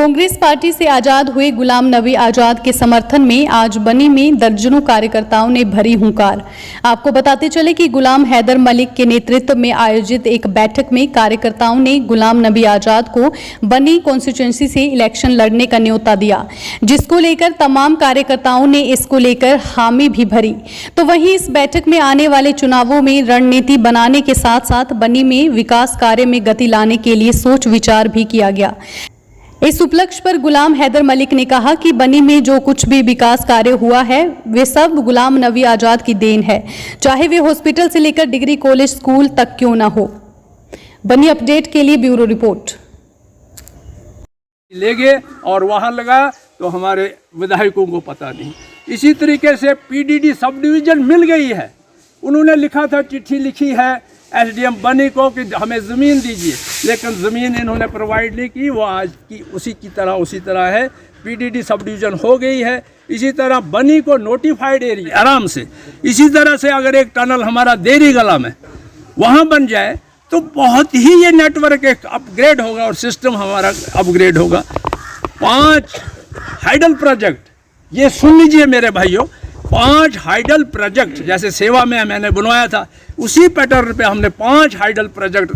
Congress party से आजाद हुए गुलाम नबी आजाद के समर्थन में आज बनी में दर्जनों कार्यकर्ताओं ने भरी हुंकार। आपको बताते चले कि गुलाम हैदर मलिक के नेतृत्व में आयोजित एक बैठक में कार्यकर्ताओं ने गुलाम नबी आजाद को बनी कॉन्स्टिट्यूएंसी से इलेक्शन लड़ने का न्योता दिया, जिसको लेकर तमाम कार्यकर्ताओं ने इसको लेकर हामी भी भरी। तो वहीं इस बैठक में आने वाले चुनावों में रणनीति बनाने के साथ साथ बनी में विकास कार्य में गति लाने के लिए सोच विचार भी किया गया। इस उपलक्ष्य पर गुलाम हैदर मलिक ने कहा कि बनी में जो कुछ भी विकास कार्य हुआ है वे सब गुलाम नबी आजाद की देन है, चाहे वे हॉस्पिटल से लेकर डिग्री कॉलेज स्कूल तक क्यों ना हो। बनी अपडेट के लिए ब्यूरो रिपोर्ट। ले गए और वहां लगा तो हमारे विधायकों को पता नहीं। इसी तरीके से पीडीडी सब डिवीजन मिल गई है, उन्होंने लिखा था, चिट्ठी लिखी है एसडीएम बनी को कि हमें ज़मीन दीजिए, लेकिन ज़मीन इन्होंने प्रोवाइड नहीं की। वो आज की उसी तरह है। पीडीडी सब डिवीज़न हो गई है। इसी तरह बनी को नोटिफाइड एरिया आराम से, इसी तरह से अगर एक टनल हमारा देरी गला में वहाँ बन जाए तो बहुत ही ये नेटवर्क एक अपग्रेड होगा और सिस्टम हमारा अपग्रेड होगा। 5 हाइडल प्रोजेक्ट, ये सुन लीजिए मेरे भाइयों, 5 हाइडल प्रोजेक्ट जैसे सेवा में मैंने बनवाया था, उसी पैटर्न पे हमने 5 हाइडल प्रोजेक्ट,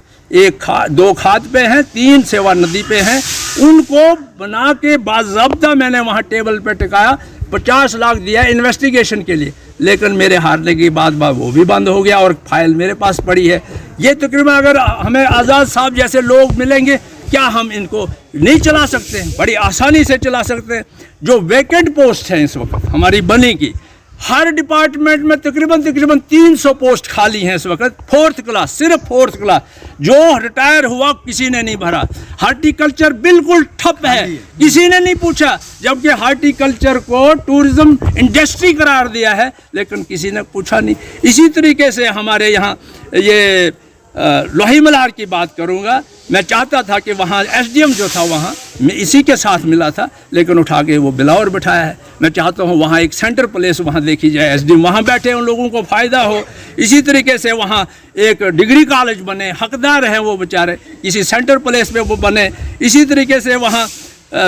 2 खाद पे हैं, 3 सेवा नदी पे हैं, उनको बना के बाज़ाब्ता मैंने वहाँ टेबल पे टिकाया। 50 लाख दिया इन्वेस्टिगेशन के लिए, लेकिन मेरे हारने के बाद वो भी बंद हो गया और फाइल मेरे पास पड़ी है। ये तकरीबन अगर हमें आज़ाद साहब जैसे लोग मिलेंगे, क्या हम इनको नहीं चला सकते हैं? बड़ी आसानी से चला सकते हैं। जो वैकेंट पोस्ट हैं इस वक्त हमारी बनी की, हर डिपार्टमेंट में तकरीबन 300 पोस्ट खाली हैं इस वक्त। 4th क्लास, सिर्फ 4th क्लास, जो रिटायर हुआ किसी ने नहीं भरा। हार्टिकल्चर बिल्कुल ठप है, किसी ने नहीं पूछा, जबकि हार्टिकल्चर को टूरिज्म इंडस्ट्री करार दिया है, लेकिन किसी ने पूछा नहीं। इसी तरीके से हमारे यहाँ ये लोही मल्हार की बात करूँगा। मैं चाहता था कि वहाँ एसडीएम जो था वहाँ मैं इसी के साथ मिला था, लेकिन उठा के वो बिलावर बिठाया है। मैं चाहता हूँ वहाँ एक सेंटर प्लेस वहाँ देखी जाए, एसडीएम वहाँ बैठे, उन लोगों को फ़ायदा हो। इसी तरीके से वहाँ एक डिग्री कॉलेज बने, हकदार हैं वो बेचारे, किसी सेंटर प्लेस पे वो बने। इसी तरीके से वहाँ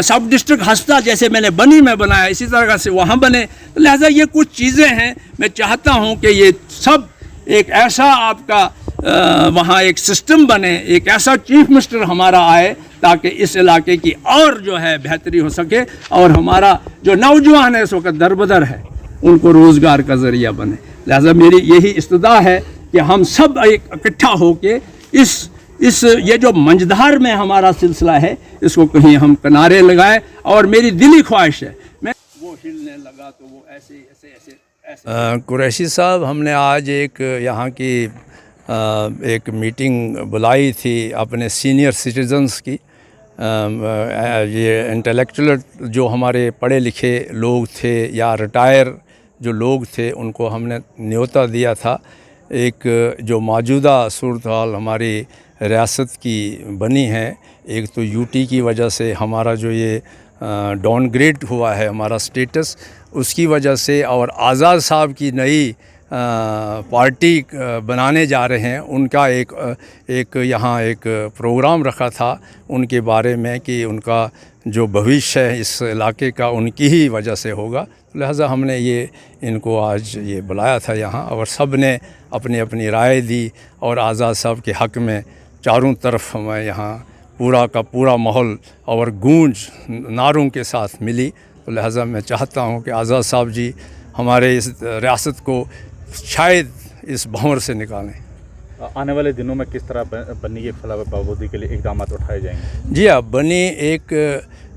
सब डिस्ट्रिक्ट अस्पताल जैसे मैंने बनी में बनाया, इसी तरह से वहाँ बने। तो लिहाजा ये कुछ चीज़ें हैं, मैं चाहता हूँ कि ये सब एक ऐसा आपका वहाँ एक सिस्टम बने, एक ऐसा चीफ मिनिस्टर हमारा आए ताकि इस इलाके की और जो है बेहतरी हो सके और हमारा जो नौजवान है इस वक्त दरबदर है उनको रोज़गार का ज़रिया बने। लिहाजा मेरी यही इस्तदा है कि हम सब एक इकट्ठा होके इस ये जो मंझधार में हमारा सिलसिला है इसको कहीं हम किनारे लगाएं। और मेरी दिली ख्वाहिश है, मैं वो हिलने लगा तो वो ऐसे कुरैशी साहब, हमने आज एक यहाँ की एक मीटिंग बुलाई थी अपने सीनियर सिटीजन्स की। ये इंटेलेक्चुअल जो हमारे पढ़े लिखे लोग थे या रिटायर जो लोग थे, उनको हमने न्योता दिया था। एक जो मौजूदा सूरत हाल हमारी रियासत की बनी है, एक तो यूटी की वजह से हमारा जो ये डाउनग्रेड हुआ है हमारा स्टेटस, उसकी वजह से, और आज़ाद साहब की नई पार्टी बनाने जा रहे हैं, उनका एक यहाँ एक प्रोग्राम रखा था उनके बारे में कि उनका जो भविष्य है इस इलाके का उनकी ही वजह से होगा। लिहाजा हमने ये इनको आज ये बुलाया था यहाँ, और सब ने अपनी अपनी राय दी और आज़ाद साहब के हक़ में चारों तरफ हमें यहाँ पूरा का पूरा माहौल और गूंज नारों के साथ मिली। तो लिहाजा मैं चाहता हूँ कि आज़ाद साहब जी हमारे इस रियासत को शायद इस भंवर से निकालें। आने वाले दिनों में किस तरह बनी के खिलाफ बहादुरी के लिए इकदाम उठाए जाएंगे? जी हाँ, बनी एक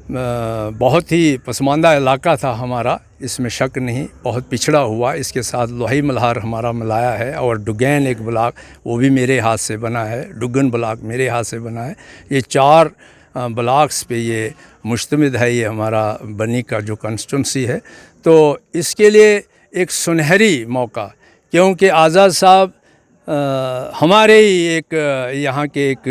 बहुत ही पसमानदा इलाका था हमारा, इसमें शक नहीं, बहुत पिछड़ा हुआ। इसके साथ लोही मल्हार हमारा मिलाया है, और डुगैन एक ब्लॉक वो भी मेरे हाथ से बना है, डुगन ब्लॉक मेरे हाथ से बना है। ये 4 ब्लॉक्स पे ये मुश्तमिल है ये हमारा बनी का जो कॉन्स्टिट्यूंसी है। तो इसके लिए एक सुनहरी मौका, क्योंकि आज़ाद साहब हमारे ही एक यहाँ के एक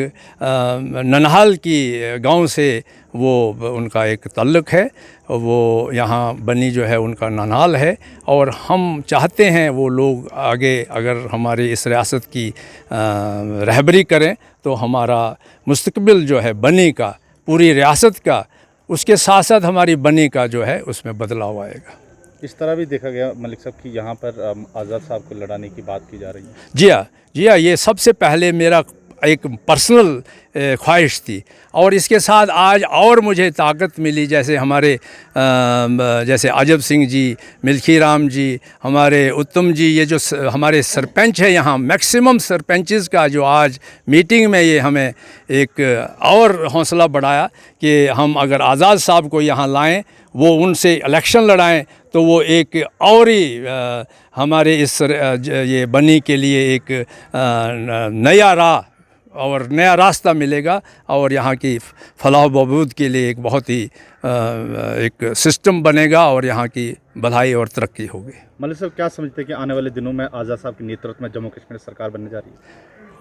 ननहाल की गांव से वो उनका एक ताल्लुक़ है, वो यहाँ बनी जो है उनका ननहाल है, और हम चाहते हैं वो लोग आगे अगर हमारे इस रियासत की रहबरी करें तो हमारा मुस्तकबिल जो है बनी का, पूरी रियासत का उसके साथ साथ हमारी बनी का जो है उसमें बदलाव आएगा। इस तरह भी देखा गया मलिक साहब कि यहाँ पर आज़ाद साहब को लड़ाने की बात की जा रही है। जी हाँ, ये सबसे पहले मेरा एक पर्सनल ख्वाहिश थी और इसके साथ आज और मुझे ताकत मिली, जैसे हमारे जैसे अजब सिंह जी, मिल्खी राम जी, हमारे उत्तम जी, ये जो हमारे सरपंच है यहाँ, मैक्सिमम सरपंचेस का जो आज मीटिंग में ये हमें एक और हौसला बढ़ाया कि हम अगर आज़ाद साहब को यहाँ लाएं, वो उनसे इलेक्शन लड़ाएं, तो वो एक और ही हमारे इस ये बनी के लिए एक नया राह और नया रास्ता मिलेगा और यहाँ की फलाह बहबूद के लिए एक बहुत ही एक सिस्टम बनेगा और यहाँ की भलाई और तरक्की होगी। मलिक साहब क्या समझते हैं कि आने वाले दिनों में आज़ाद साहब के नेतृत्व में जम्मू कश्मीर सरकार बनने जा रही है?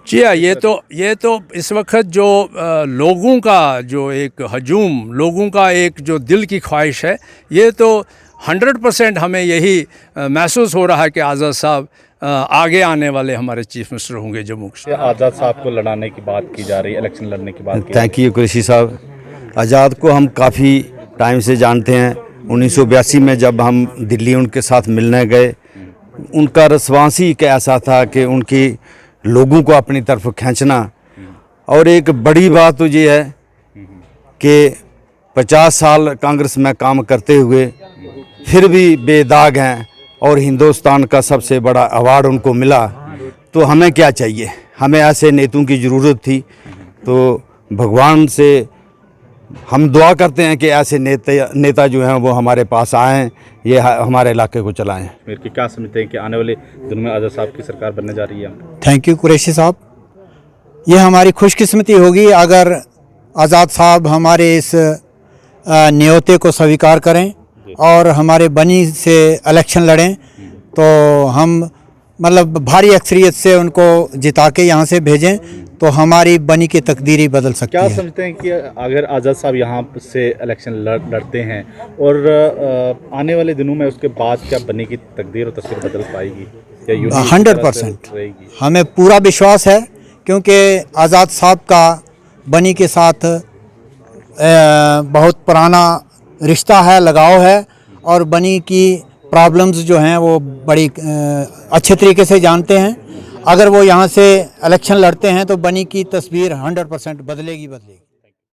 जी हाँ, ये तो इस वक्त जो लोगों का जो एक हजूम, लोगों का एक जो दिल की ख्वाहिश है, ये तो 100% हमें यही महसूस हो रहा है कि आज़ाद साहब आगे आने वाले हमारे चीफ मिनिस्टर होंगे जम्मू कश्मीर। आज़ाद साहब को लड़ाने की बात की जा रही है, इलेक्शन लड़ने की बात की। थैंक यू कुरैशी साहब। आज़ाद को हम काफ़ी टाइम से जानते हैं। 1982 में जब हम दिल्ली उनके साथ मिलने गए, उनका रिस्पॉन्स ही ऐसा था कि उनकी लोगों को अपनी तरफ खींचना। और एक बड़ी बात तो ये है कि 50 साल कांग्रेस में काम करते हुए फिर भी बेदाग हैं और हिंदुस्तान का सबसे बड़ा अवार्ड उनको मिला। तो हमें क्या चाहिए? हमें ऐसे नेताओं की ज़रूरत थी। तो भगवान से हम दुआ करते हैं कि ऐसे नेता जो हैं वो हमारे पास आएँ, ये हमारे इलाके को चलाएं। मेरे की क्या समझते हैं कि आने वाले दिनों में आज़ाद साहब की सरकार बनने जा रही है? थैंक यू कुरैशी साहब। ये हमारी खुशकिस्मती होगी अगर आज़ाद साहब हमारे इस न्योते को स्वीकार करें और हमारे बनी से इलेक्शन लड़ें, तो हम मतलब भारी अक्सरियत से उनको जिता के यहाँ से भेजें तो हमारी बनी की तकदीर ही बदल सकती है। क्या समझते हैं कि अगर आज़ाद साहब यहाँ से इलेक्शन लड़ते हैं और आने वाले दिनों में उसके बाद क्या बनी की तकदीर और तस्वीर बदल पाएगी या 100% हमें पूरा विश्वास है, क्योंकि आज़ाद साहब का बनी के साथ बहुत पुराना रिश्ता है, लगाव है और बनी की प्रॉब्लम्स जो हैं वो बड़ी अच्छे तरीके से जानते हैं। अगर वो यहाँ से इलेक्शन लड़ते हैं तो बनी की तस्वीर 100% बदलेगी।